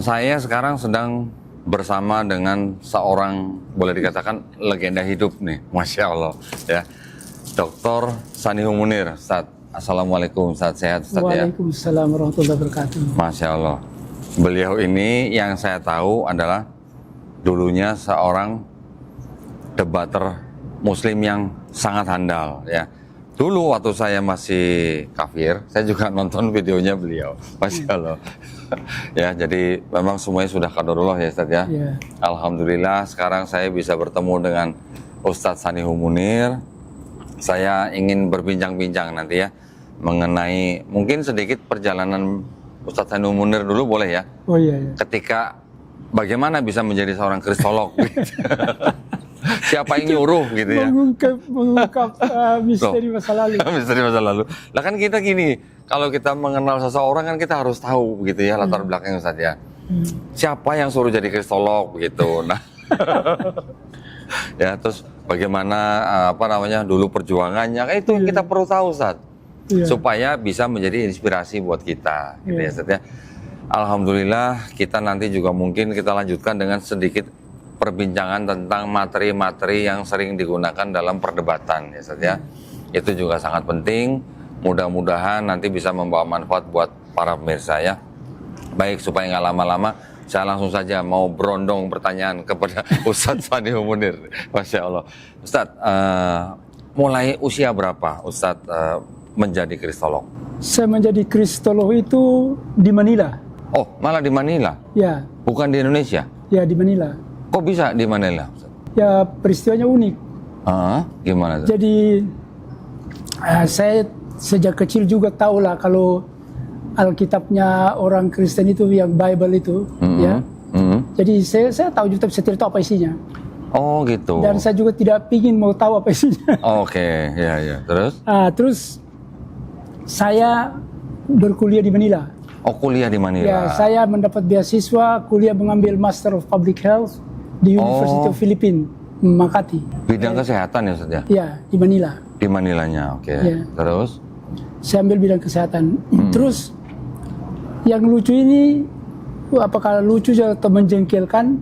Saya sekarang sedang bersama dengan seorang, boleh dikatakan legenda hidup nih, Masya Allah ya. Dr. Sanihu Munir, Ustaz. Assalamualaikum, Ustaz. Sehat, Ustaz ya? Waalaikumsalam warahmatullahi wabarakatuh. Masya Allah. Beliau ini yang saya tahu adalah dulunya seorang debater muslim yang sangat handal ya. Dulu waktu saya masih kafir, saya juga nonton videonya beliau. Masya Allah. Ya, jadi memang semuanya sudah qadarullah ya Ustaz ya. Ya. Alhamdulillah sekarang saya bisa bertemu dengan Ustadz Sanihu Munir. Saya ingin berbincang-bincang nanti ya mengenai mungkin sedikit perjalanan Ustadz Sanihu Munir dulu, boleh ya? Oh iya, iya. Ketika bagaimana bisa menjadi seorang kristolog gitu. Siapa yang nyuruh gitu ya? Mengungkap misteri masa lalu. Misteri masa lalu. Lah kan kita gini, kalau kita mengenal seseorang kan kita harus tahu begitu ya latar belakangnya Ustaz ya. Siapa yang suruh jadi kristolog begitu. Nah. Ya, terus bagaimana dulu perjuangannya, itu yang kita perlu tahu Ustaz. Supaya bisa menjadi inspirasi buat kita gitu ya Ustaz ya. Alhamdulillah kita nanti juga mungkin kita lanjutkan dengan sedikit perbincangan tentang materi-materi yang sering digunakan dalam perdebatan ya Ustaz ya. Itu juga sangat penting. Mudah-mudahan nanti bisa membawa manfaat buat para pemirsa ya. Baik, supaya nggak lama-lama, saya langsung saja mau berondong pertanyaan kepada Ustadz Sanihu Munir. Masya Allah. Ustadz, mulai usia berapa Ustadz menjadi kristolog? Saya menjadi kristolog itu di Manila. Oh, malah di Manila? Ya. Bukan di Indonesia? Ya, di Manila. Kok bisa di Manila? Ya, peristiwanya unik. Gimana tuh? Jadi saya sejak kecil juga tahu lah kalau Alkitabnya orang Kristen itu yang Bible itu, ya. Jadi saya tahu juga, tapi saya tidak tahu apa isinya. Oh gitu. Dan saya juga tidak ingin mau tahu apa isinya. Oke, ya. Terus? Terus saya berkuliah di Manila. Oh, kuliah di Manila. Ya, saya mendapat beasiswa kuliah mengambil Master of Public Health di University of Philippines, Makati. Bidang kesehatan ya Ustaz ya? Ya, di Manila. Di Manilanya, oke. Ya. Terus? Saya ambil bidang kesehatan. Terus yang lucu ini, apakah lucu atau menjengkelkan?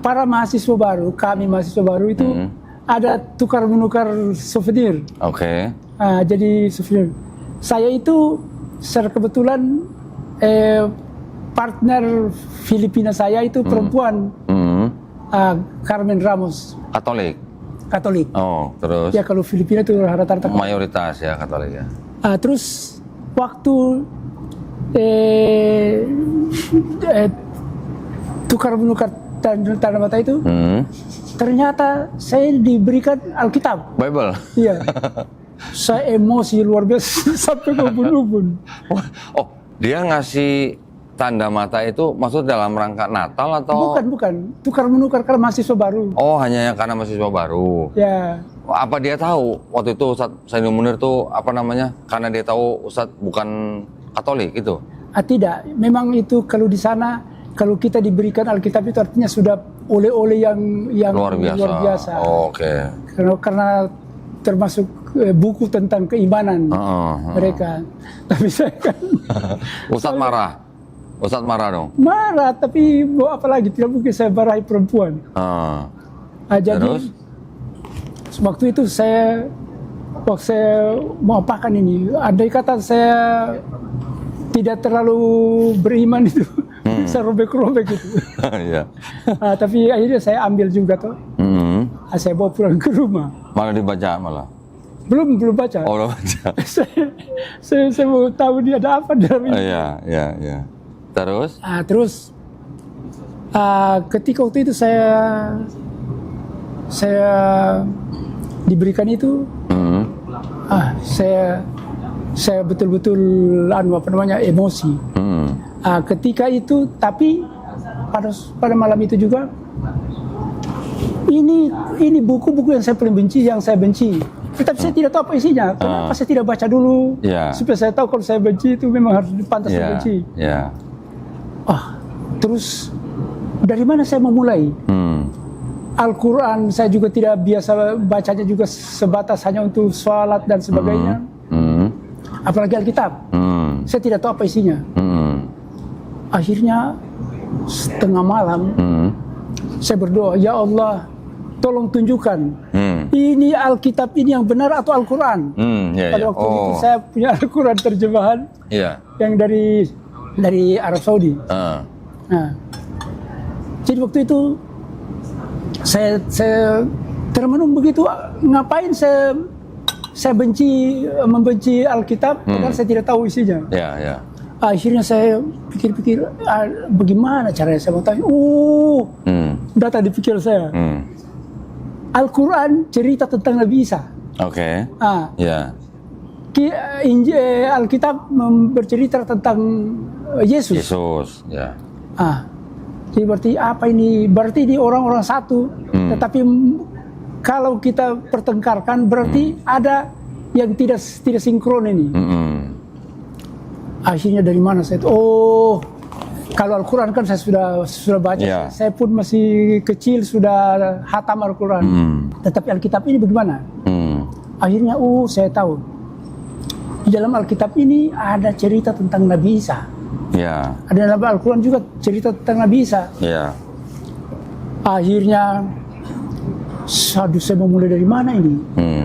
Para mahasiswa baru, kami mahasiswa baru itu ada tukar menukar souvenir. Oke. Jadi souvenir. Saya itu secara kebetulan partner Filipina saya itu perempuan, Carmen Ramos. Katolik. Oh, terus? Ya, kalau Filipina itu rata-rata Mayoritas ya Katolik ya. Terus waktu tukar menukar tanda mata itu, ternyata saya diberikan Alkitab. Bible? Iya. Saya emosi luar biasa sampai berubun-ubun. Oh, dia ngasih tanda mata itu maksud dalam rangka Natal atau? Bukan. Tukar menukar karena mahasiswa baru. Oh, hanya karena mahasiswa baru. Ya. Apa dia tahu waktu itu Ustadz Sanihu Munir tuh karena dia tahu Ustadz bukan Katolik gitu? Tidak, memang itu kalau di sana, kalau kita diberikan Alkitab itu artinya sudah oleh-oleh yang luar biasa. Oh, oke. Karena termasuk buku tentang keimanan mereka. Tapi saya kan Ustadz marah dong? Marah, tapi mau apa lagi, tidak mungkin saya marahi perempuan. Jadi terus? Waktu itu saya mau apakan ini, andai kata saya tidak terlalu beriman itu, bisa robek-robek gitu. Iya. Tapi akhirnya saya ambil juga tuh. Saya bawa pulang ke rumah. Malah dibaca malah? Belum baca. Oh, belum baca. saya mau tahu dia ada apa dalam ini. Iya. Terus? Terus ketika waktu itu saya diberikan itu, saya betul-betul emosi. Ketika itu, tapi pada malam itu juga ini buku-buku yang saya paling benci, Tetapi saya tidak tahu apa isinya. Kenapa saya tidak baca dulu? Supaya saya tahu kalau saya benci itu memang harus pantas benci. Terus dari mana saya memulai? Al-Quran saya juga tidak biasa bacanya juga sebatas hanya untuk sholat dan sebagainya. Apalagi Alkitab. Saya tidak tahu apa isinya. Akhirnya setengah malam saya berdoa, ya Allah, tolong tunjukkan ini Alkitab ini yang benar atau Al-Quran. Pada waktu itu saya punya Al-Quran terjemahan yang dari Arab Saudi. Nah, jadi waktu itu saya termenung begitu, ngapain saya membenci Alkitab padahal saya tidak tahu isinya. Akhirnya saya pikir-pikir, bagaimana caranya saya mau tanya. Datang di pikir saya. Al-Quran cerita tentang Nabi Isa. Alkitab bercerita tentang Yesus. Jadi berarti apa ini? Berarti ini orang-orang satu. Tetapi kalau kita pertengkarkan berarti ada yang tidak sinkron ini. Akhirnya dari mana saya kalau Al-Quran kan saya sudah baca, saya pun masih kecil sudah hatam Al-Quran. Tetapi Alkitab ini bagaimana? Akhirnya saya tahu di dalam Alkitab ini ada cerita tentang Nabi Isa. Ada dalam Al-Quran juga cerita tentang Nabi Isa. Akhirnya saya mau mulai dari mana ini?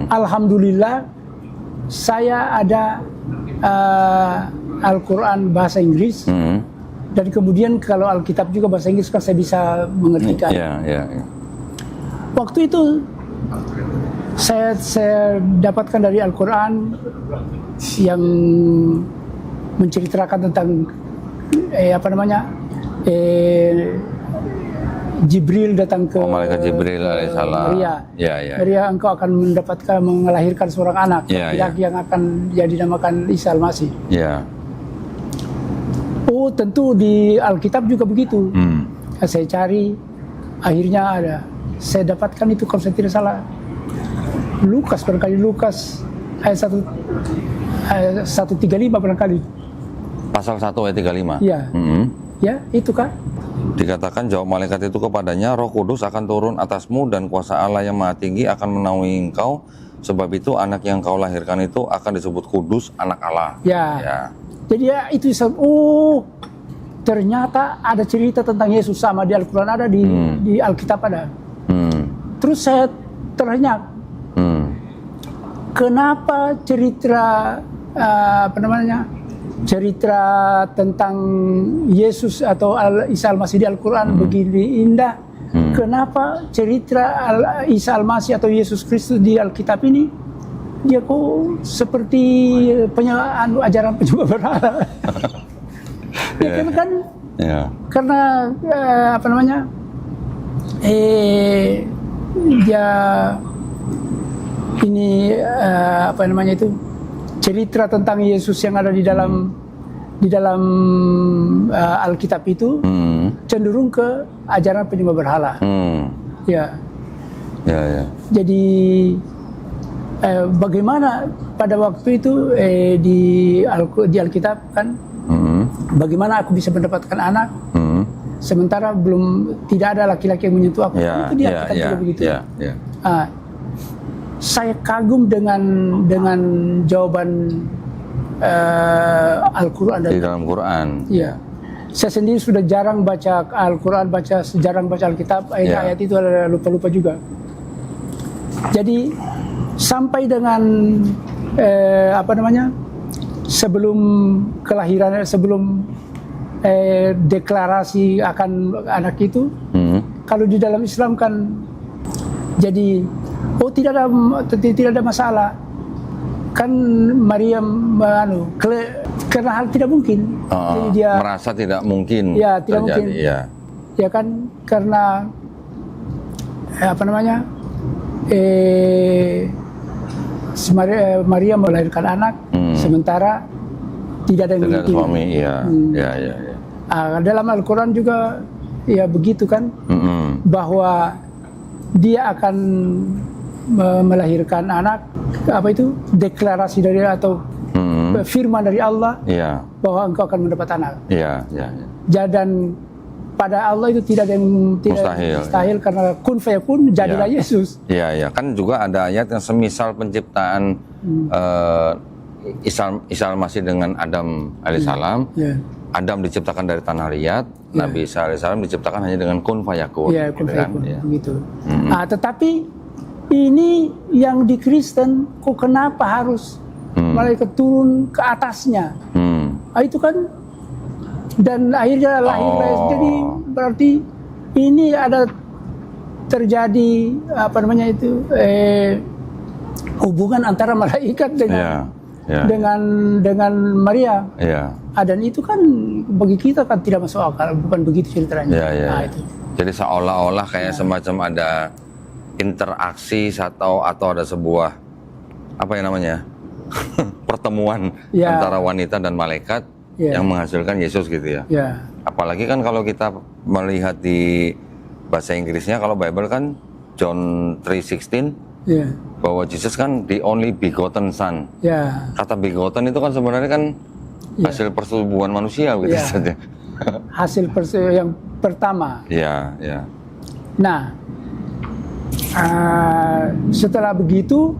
Alhamdulillah saya ada Al-Quran bahasa Inggris, dan kemudian kalau Alkitab juga bahasa Inggris kan saya bisa mengertikan. Waktu itu saya dapatkan dari Al-Quran yang menceritakan tentang Jibril datang ke malaikat Jibril alaihissalam. Maria, engkau akan melahirkan seorang anak laki-laki yang akan dinamakan Isa Al-Masih. Tentu di Alkitab juga begitu. Saya cari, akhirnya ada. Saya dapatkan itu kalau saya tidak salah Lukas ayat 135 barangkali. Pasal 1 ayat 35. Ya, itu kan. Dikatakan, jawab malaikat itu kepadanya, Roh Kudus akan turun atasmu dan kuasa Allah yang Maha Tinggi akan menaungi engkau. Sebab itu anak yang kau lahirkan itu akan disebut kudus, anak Allah. Jadi itu ternyata ada cerita tentang Yesus sama di Al-Quran ada, di Alkitab ada. Terus saya teringat, kenapa cerita cerita tentang Yesus atau Isa Al-Masih di Al-Quran begini indah? Kenapa cerita Isa Al-Masih atau Yesus Kristus di Alkitab ini dia kok seperti ajaran penyembah berhala? Karena dia ini cerita tentang Yesus yang ada di dalam Alkitab itu cenderung ke ajaran penyembah berhala. Jadi bagaimana pada waktu itu di Alkitab kan, bagaimana aku bisa mendapatkan anak sementara tidak ada laki-laki yang menyentuh aku. Itu di Alkitab juga begitu. Saya kagum dengan jawaban Al-Quran di dalam Quran. Saya sendiri sudah jarang baca Al-Quran, jarang baca Alkitab, ayat-ayat itu ada lupa-lupa juga. Jadi sampai dengan sebelum kelahiran, sebelum deklarasi akan anak itu, kalau di dalam Islam kan jadi tidak ada masalah kan. Maria karena hal tidak mungkin, jadi dia merasa tidak mungkin tidak terjadi, mungkin ya kan, karena Maria melahirkan anak sementara tidak ada yang tidak ada suami. Dalam Al-Quran juga begitu kan, bahwa dia akan melahirkan anak, deklarasi dari atau firman dari Allah bahwa engkau akan mendapat anak. Dan pada Allah itu tidak ada yang mustahil karena kun fayakun, jadilah Yesus. Kan juga ada ayat yang semisal penciptaan Isa Al-Masih dengan Adam alaihissalam. Adam diciptakan dari tanah liat, Nabi Isa alaihissalam diciptakan hanya dengan kun fayakun. Ya, kun gitu kan? fayakun, Ya. begitu. Tetapi ini yang di Kristen, kok kenapa harus malaikat turun ke atasnya? Itu kan, dan akhirnya lahirlah. Jadi berarti ini ada terjadi apa namanya itu hubungan antara malaikat dengan Maria. Dan itu kan bagi kita kan tidak masuk akal, bukan begitu ceritanya. Itu. Jadi seolah-olah kayak semacam ada interaksi atau ada sebuah apa yang namanya pertemuan antara wanita dan malaikat yang menghasilkan Yesus gitu ya. Apalagi kan kalau kita melihat di bahasa Inggrisnya, kalau Bible kan John 3:16 bahwa Jesus kan the only begotten son. Kata begotten itu kan sebenarnya kan hasil persetubuhan manusia gitu saja. Hasil yang pertama. Nah, setelah begitu,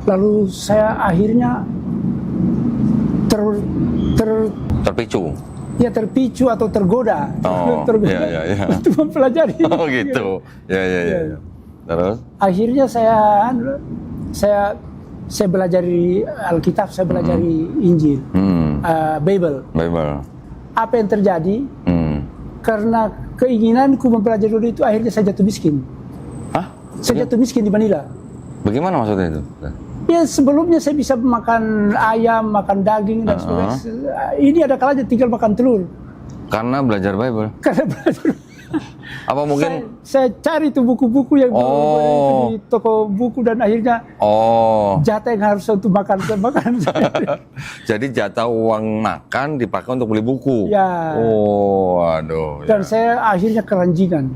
lalu saya akhirnya terpicu. Terpicu atau tergoda. Untuk mempelajari. Oh gitu. Terus? Akhirnya saya belajar Alkitab, saya belajar Injil, Bible. Apa yang terjadi? Karena keinginanku mempelajari itu, akhirnya saya jatuh miskin. Saya jatuh miskin di Manila. Bagaimana maksudnya itu? Ya, sebelumnya saya bisa makan ayam, makan daging dan sebagainya. Ini ada kalanya tinggal makan telur. Karena belajar Bible. Karena belajar. Apa mungkin saya cari tuh buku-buku yang di toko buku, dan akhirnya jatah yang harus untuk makan. Jadi jatah uang makan dipakai untuk beli buku. Aduh. Dan saya akhirnya keranjingan.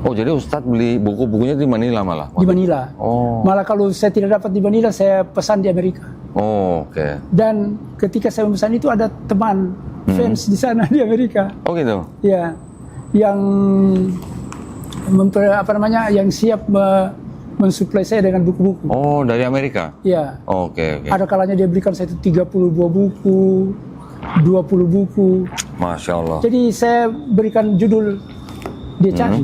Jadi Ustadz beli buku-bukunya di Manila malah? Di Manila. Malah kalau saya tidak dapat di Manila, saya pesan di Amerika. Dan ketika saya memesan itu, ada teman fans di sana di Amerika. Gitu? Ya, yang yang siap mensuplai saya dengan buku-buku. Dari Amerika? Iya. Oke. Ada kalanya dia belikan saya itu 30 buah buku, 20 buku. Masya Allah. Jadi saya berikan judul, dia cari.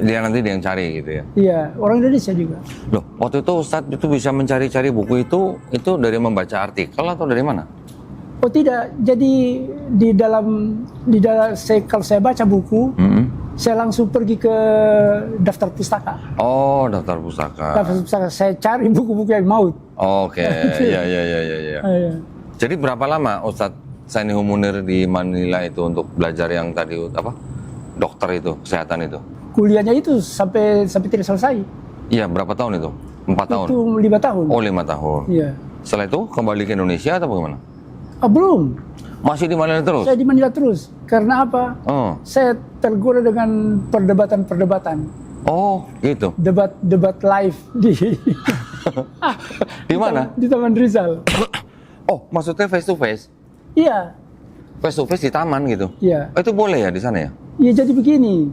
Dia nanti yang cari gitu ya? Iya, orang Indonesia juga. Loh, waktu itu Ustadz itu bisa mencari-cari buku itu dari membaca artikel atau dari mana? Tidak, jadi di dalam kalau saya baca buku, saya langsung pergi ke daftar pustaka. Daftar pustaka. Daftar pustaka, saya cari buku-buku yang maut. Iya. Jadi berapa lama Ustadz Sanihul Munir di Manila itu untuk belajar yang tadi dokter itu, kesehatan itu? Kuliahnya itu sampai tidak selesai. Iya, berapa tahun itu? 4 tahun? Itu 5 tahun. 5 tahun. Iya. Setelah itu kembali ke Indonesia atau bagaimana? Belum. Masih di Manila terus? Saya di Manila terus. Karena apa? Saya tergoda dengan perdebatan-perdebatan. Gitu. Debat live di di mana? Di Taman Rizal. Maksudnya face to face? Iya. Face to face di taman gitu? Iya. Itu boleh ya di sana ya? Iya, jadi begini.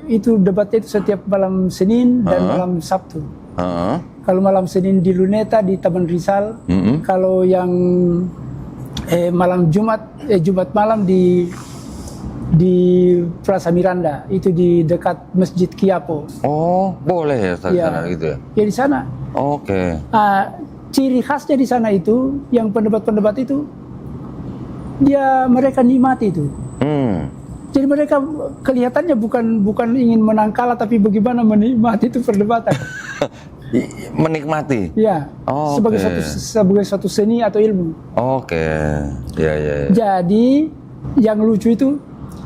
Itu debatnya itu setiap malam Senin dan malam Sabtu. Kalau malam Senin di Luneta di Taman Rizal, kalau yang malam Jumat malam di Plaza Miranda, itu di dekat Masjid Quiapo. Boleh ya sana gitu ya? Ya di sana. Ciri khasnya di sana itu, yang pendebat-pendebat itu, mereka nikmati itu. Jadi mereka kelihatannya bukan ingin menang kalah, tapi bagaimana menikmati itu perdebatan. Menikmati? Ya, sebagai suatu seni atau ilmu. Ya. Jadi yang lucu itu,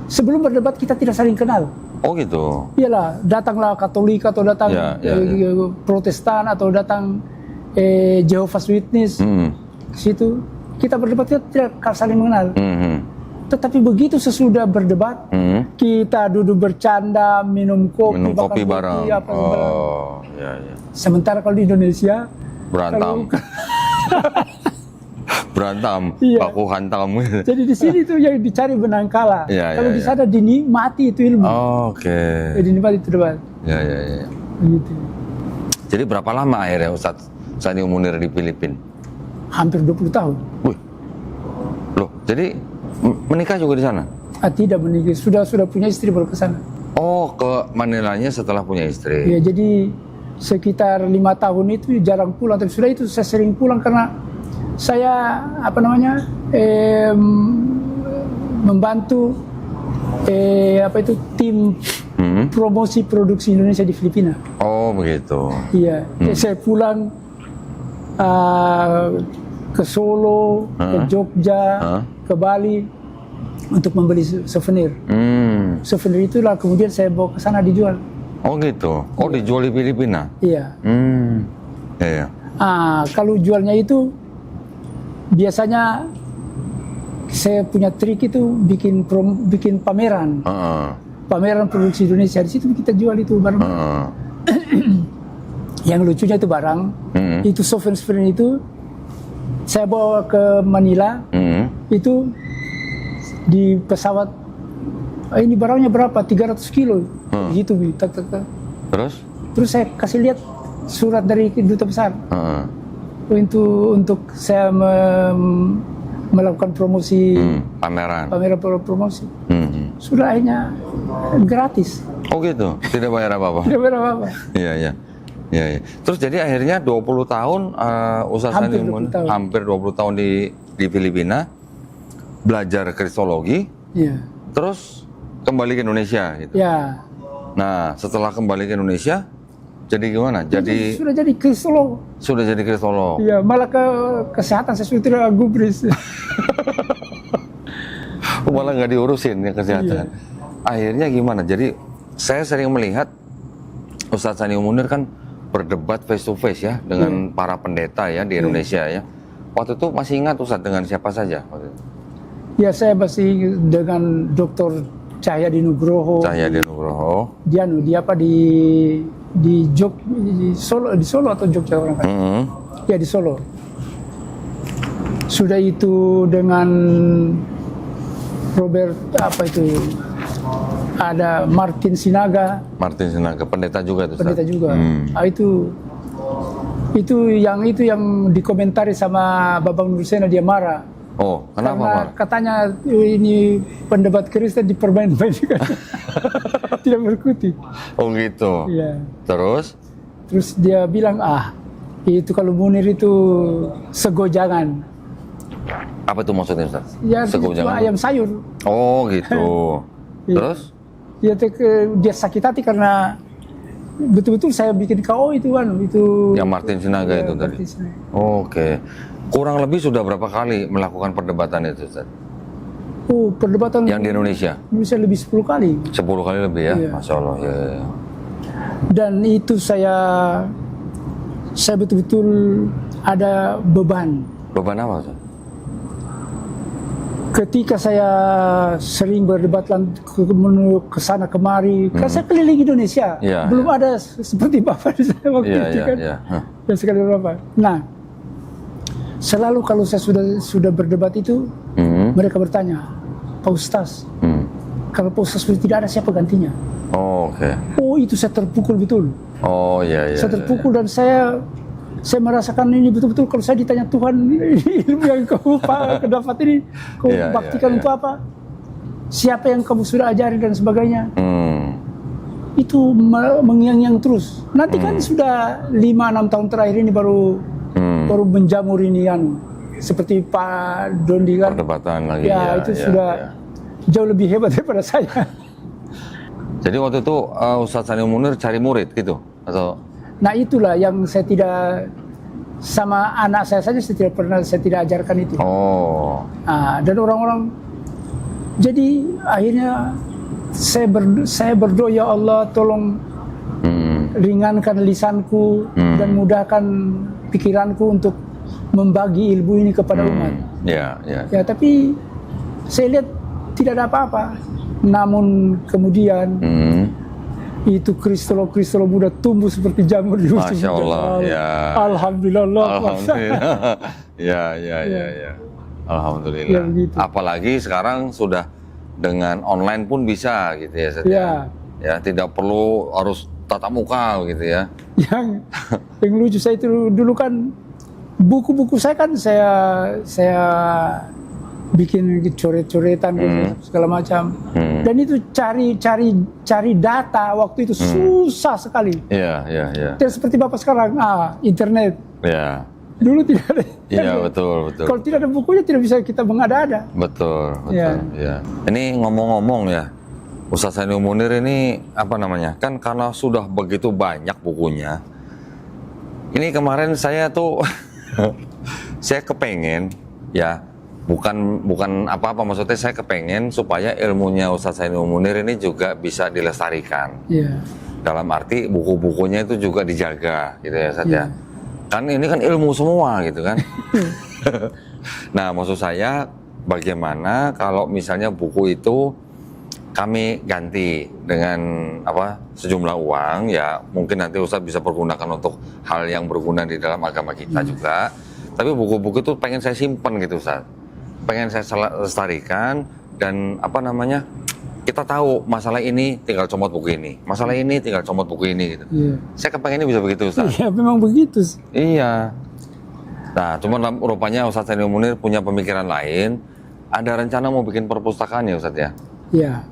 sebelum berdebat kita tidak saling kenal. Gitu? Iyalah, datanglah Katolik atau datang Protestan atau datang Jehovah's Witness. Situ kita berdebat, kita tidak saling mengenal. Tetapi begitu sesudah berdebat, kita duduk bercanda, minum kopi bareng. Ya. Sementara kalau di Indonesia berantem, baku hantam. Jadi di sini tuh yang dicari benang kalah. Kalau di sana dinikmati itu ilmu. Dinikmati itu debat. Begitu. Jadi berapa lama akhirnya Ustadz Sanihul Munir di Filipina? Hampir 20 tahun. Jadi menikah juga di sana? Tidak menikah, sudah punya istri baru ke sana. Oh, ke Manilanya setelah punya istri. Ya, jadi sekitar 5 tahun itu jarang pulang, tapi sudah itu saya sering pulang karena saya membantu tim promosi produksi Indonesia di Filipina. Oh, begitu. Iya, saya pulang ke Solo, ke Jogja, ke Bali untuk membeli souvenir. Souvenir itulah kemudian saya bawa ke sana dijual. Oh gitu. Oh, dijual di Filipina. Iya. Iya. Kalau jualnya itu biasanya saya punya trik itu bikin pameran. Pameran produksi Indonesia, di situ kita jual itu barang. Yang lucunya itu barang, itu souvenir itu saya bawa ke Manila, itu di pesawat, ini barangnya berapa? 300 kilo, gitu. Terus saya kasih lihat surat dari duta besar, untuk saya melakukan promosi, pameran promosi. Sudah akhirnya gratis. Oh gitu, tidak bayar apa-apa. Tidak bayar apa-apa. Iya. Terus jadi akhirnya 20 tahun Ustaz Sandi hampir 20 tahun di Filipina belajar kristologi. Iya. Terus kembali ke Indonesia gitu. Ya. Nah, setelah kembali ke Indonesia jadi gimana? Sudah jadi kristolog. Sudah jadi kristolog. Iya, malah ke kesehatan saya sudah tidak gubris. Malah nggak diurusin ya kesehatan. Iya. Akhirnya gimana? Jadi saya sering melihat Ustadz Sandi Munir kan berdebat face to face ya dengan para pendeta ya di Indonesia ya. Waktu itu masih ingat Ustadz dengan siapa saja waktu itu? Ya, saya masih dengan Dr. Cahyadi Nugroho. Dia apa di Solo atau Jogja orang kan? Ya, di Solo. Sudah itu dengan Robert ada Martin Sinaga, pendeta juga itu. Pendeta juga. Itu yang dikomentari sama Babang Nursena, dia marah. Oh, kenapa marah? Katanya ini pendebat Kristen dipermain-mainkan. Tidak berkutik. Oh gitu. Iya. Terus dia bilang, itu kalau Munir itu segojangan. Apa itu maksudnya, Ustaz? Ya, itu ayam sayur. Oh gitu. Terus? Ya, dia sakit hati karena betul-betul saya bikin KO itu yang Martin Sinaga itu tadi. Oke. Kurang lebih sudah berapa kali melakukan perdebatan itu, Ustaz? Oh, perdebatan yang di Indonesia? Bisa lebih 10 kali. 10 kali lebih ya? Iya. Masya Allah. Ya. Dan itu saya betul-betul ada beban. Beban apa, Ustaz? Ketika saya sering berdebat ke sana kemari, kan saya keliling Indonesia, belum ada seperti Bapak di sana waktu itu kan, dan sekali berapa. Nah, selalu kalau saya sudah berdebat itu, mereka bertanya, Pak Ustaz, kalau Pak Ustaz sudah tidak ada, siapa gantinya? Oh, oke. Oh, itu saya terpukul betul. Oh, iya. Saya terpukul dan saya merasakan ini betul-betul kalau saya ditanya Tuhan, ilmu yang kamu dapat ini, kamu baktikan untuk apa? Siapa yang kamu sudah ajari dan sebagainya? Itu mengiang-iang terus. Nanti kan sudah 5-6 tahun terakhir ini baru menjamur ini seperti Pak Dondi kan. Perdebatan lagi. Itu sudah jauh lebih hebat daripada saya. Jadi waktu itu Ustadz Sandi Munir cari murid gitu atau? Nah, itulah yang saya tidak, sama anak saya saja saya tidak ajarkan itu. Oh. Dan orang-orang, jadi akhirnya saya berdoa, ya Allah tolong ringankan lisanku dan mudahkan pikiranku untuk membagi ilmu ini kepada umat. Ya, tapi saya lihat tidak ada apa-apa. Namun kemudian itu kristolog muda tumbuh seperti jamur di musim. Masya Allah, ya. Alhamdulillah. Ya. Alhamdulillah. Ya, gitu. Apalagi sekarang sudah dengan online pun bisa gitu ya, ya. Ya, tidak perlu harus tatap muka gitu ya. Yang lucu saya itu dulu kan buku-buku saya kan saya bikin coret-coretan segala macam. Dan itu cari data waktu itu susah sekali. Iya. Tidak seperti Bapak sekarang, internet. Iya. Dulu tidak ada. Iya, betul. Kalau tidak ada bukunya tidak bisa kita mengada-ada. Betul. Ya. Ya. Ini ngomong-ngomong ya, Ustadz Sandy Munir ini apa namanya? Kan karena sudah begitu banyak bukunya. Ini kemarin saya tuh saya kepengen ya, bukan apa-apa, maksudnya saya kepengen supaya ilmunya Ustadz Sandy Munir ini juga bisa dilestarikan. Iya. Dalam arti buku-bukunya itu juga dijaga gitu ya Ustadz ya. Kan ini kan ilmu semua gitu kan. Nah, maksud saya bagaimana kalau misalnya buku itu kami ganti dengan sejumlah uang, ya mungkin nanti Ustadz bisa pergunakan untuk hal yang berguna di dalam agama kita juga. Tapi buku-buku itu pengen saya simpen gitu Ustadz, pengen saya lestarikan, dan kita tahu masalah ini tinggal comot buku ini, masalah ini tinggal comot buku ini gitu. Saya kepengennya bisa begitu Ustadz. Iya, memang begitu. Iya. Nah, cuman rupanya Ustadz Sandy Munir punya pemikiran lain. Ada rencana mau bikin perpustakaan ya Ustadz ya? Iya.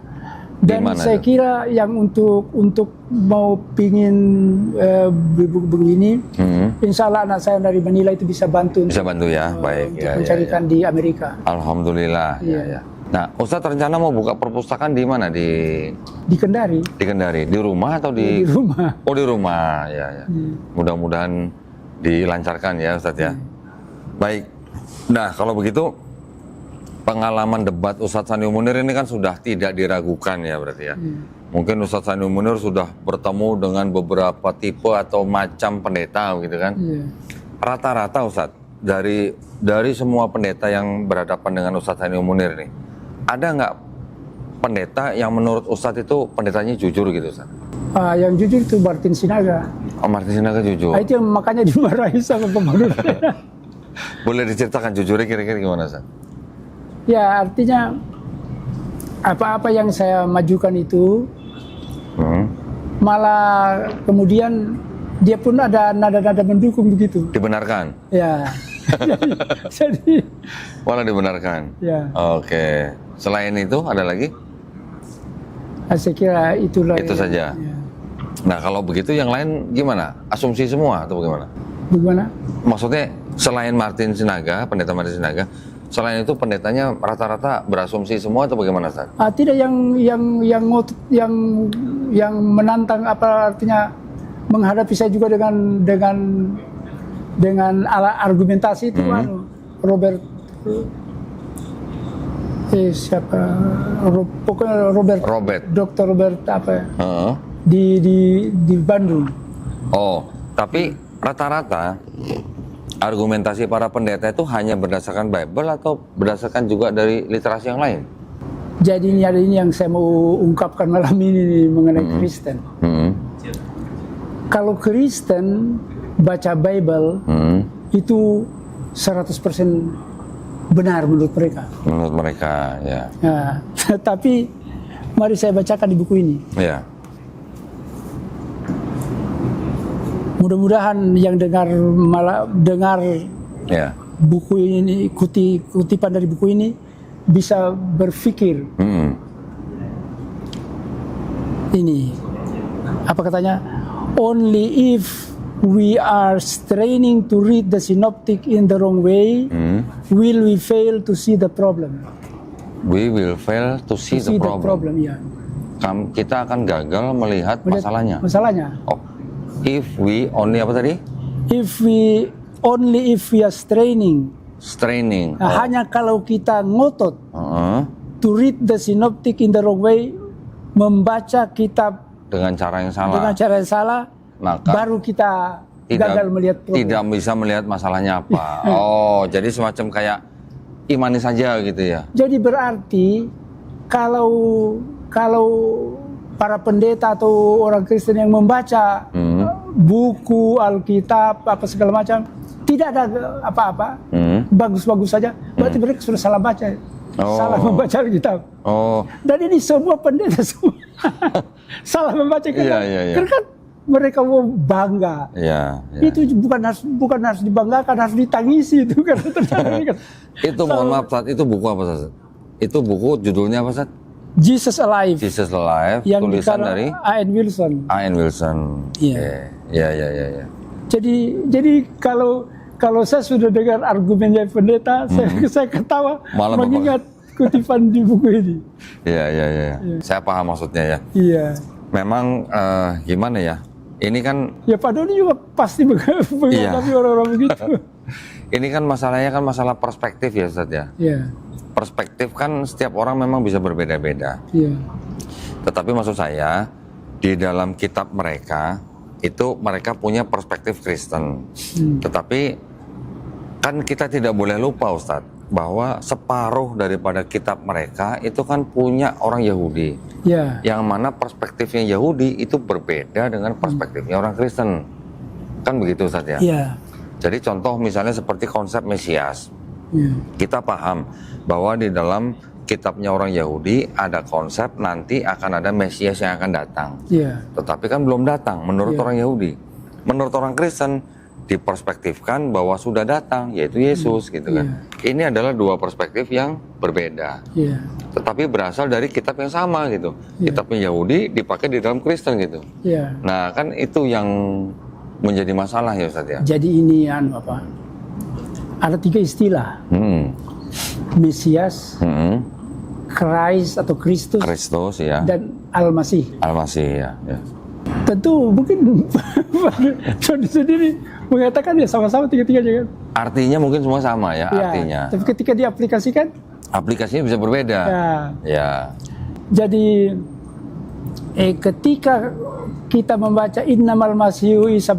Dan gimana saya itu? kira yang untuk mau pingin buku ini, insya Allah anak saya dari Manila itu bisa bantu. Bisa bantu ya, baik. Untuk mencarikan di Amerika. Alhamdulillah. Iya. Nah, Ustadz rencana mau buka perpustakaan di mana? Di Kendari. Di Kendari. Di rumah atau di rumah? Oh, di rumah. Ya. Mudah-mudahan dilancarkan ya Ustadz ya. Baik. Nah, kalau begitu pengalaman debat Ustadz Sandy Munir ini kan sudah tidak diragukan ya berarti ya. Mungkin Ustadz Sandy Munir sudah bertemu dengan beberapa tipe atau macam pendeta gitu kan. Rata-rata Ustadz dari semua pendeta yang berhadapan dengan Ustadz Sandy Munir nih, ada nggak pendeta yang menurut Ustadz itu pendetanya jujur gitu Ustadz? Yang jujur itu Martin Sinaga. Oh, Martin Sinaga jujur. Itu yang makanya dimarahi sama pemandu. Boleh diceritakan jujurnya kira-kira gimana Ustadz? Ya, artinya apa-apa yang saya majukan itu malah kemudian dia pun ada nada-nada mendukung begitu. Dibenarkan? Ya. jadi Malah dibenarkan? Ya. Oke. Selain itu ada lagi? Saya kira itulah. Itu saja? Ya. Nah, kalau begitu yang lain gimana? Asumsi semua atau bagaimana? Bagaimana? Maksudnya selain Martin Sinaga, pendeta Martin Sinaga, selain itu pendetanya rata-rata berasumsi semua atau bagaimana, Ustaz? Tidak yang menantang, apa artinya menghadapi saya juga dengan ala argumentasi itu Robert Dr. Robert apa ya? Di Bandung. Oh, tapi rata-rata argumentasi para pendeta itu hanya berdasarkan Bible atau berdasarkan juga dari literasi yang lain? Jadi ini yang saya mau ungkapkan malam ini mengenai Kristen. Kalau Kristen baca Bible itu 100% benar menurut mereka. Menurut mereka, ya. Nah, tapi mari saya bacakan di buku ini. Ya. Mudah-mudahan yang dengar Ya. buku ini, kutipan dari buku ini bisa berpikir. Ini apa katanya? Only if we are straining to read the synoptic in the wrong way, will we fail to see the problem. We will fail to see the problem. Ya. Kita akan gagal melihat masalahnya. Oh, if we only apa tadi? If we are straining. Nah, hanya kalau kita ngotot to read the synoptic in the wrong way, membaca kitab dengan cara yang salah, maka baru kita gagal melihat problem. Tidak bisa melihat masalahnya apa. Oh, jadi semacam kayak imani saja gitu ya. Jadi berarti kalau para pendeta atau orang Kristen yang membaca buku Alkitab apa segala macam tidak ada apa-apa, bagus-bagus saja, berarti mereka sudah salah baca. Salah membaca Alkitab. Dan ini semua pendeta semua salah membaca kitab. Iya. Karena kan mereka mau bangga. Ya, ya. Itu bukan harus dibanggakan, harus ditangisi itu kan. Itu mohon maaf, Ustaz, itu buku apa, Ustaz? Itu buku judulnya apa, Ustaz? Jesus Alive. Jesus Alive, Yang tulisan dikarang dari A.N. Wilson. A.N. Wilson. Iya. Iya. Jadi kalau saya sudah dengar argumennya pendeta, saya ketawa Malah mengingat kutipan di buku ini. Iya. Saya paham maksudnya ya. Iya. Memang gimana ya? Ini kan Ya Pak Doni juga pasti menghadapi orang-orang begitu. ini kan masalahnya kan masalah perspektif ya, Ustaz ya. Iya. Perspektif kan setiap orang memang bisa berbeda-beda. Iya. Tetapi maksud saya di dalam kitab mereka itu mereka punya perspektif Kristen. Tetapi kan kita tidak boleh lupa, Ustadz, bahwa separuh daripada kitab mereka itu kan punya orang Yahudi. Iya. Yang mana perspektifnya Yahudi itu berbeda dengan perspektifnya orang Kristen. Kan begitu, Ustadz ya? Iya. Jadi contoh misalnya seperti konsep Mesias. Iya. Kita paham bahwa di dalam kitabnya orang Yahudi ada konsep nanti akan ada Mesias yang akan datang. Iya. Tetapi kan belum datang menurut orang Yahudi. Menurut orang Kristen diperspektifkan bahwa sudah datang, yaitu Yesus gitu kan. Ini adalah dua perspektif yang berbeda. Iya. Tetapi berasal dari kitab yang sama gitu. Kitabnya Yahudi dipakai di dalam Kristen gitu. Iya. Nah, kan itu yang menjadi masalah ya, Ustaz ya. Jadi ini apa? Ada 3 istilah. Mesias, Christ atau Kristus, Kristus ya. dan Al-Masih. Al-Masih ya. Tentu mungkin Doni sendiri mengatakan ya sama-sama tiga-tiganya kan. Artinya mungkin semua sama ya, artinya. Tapi ketika diaplikasikan, Aplikasinya bisa berbeda. Ya. Jadi ketika kita membaca Innamal Masihu Isa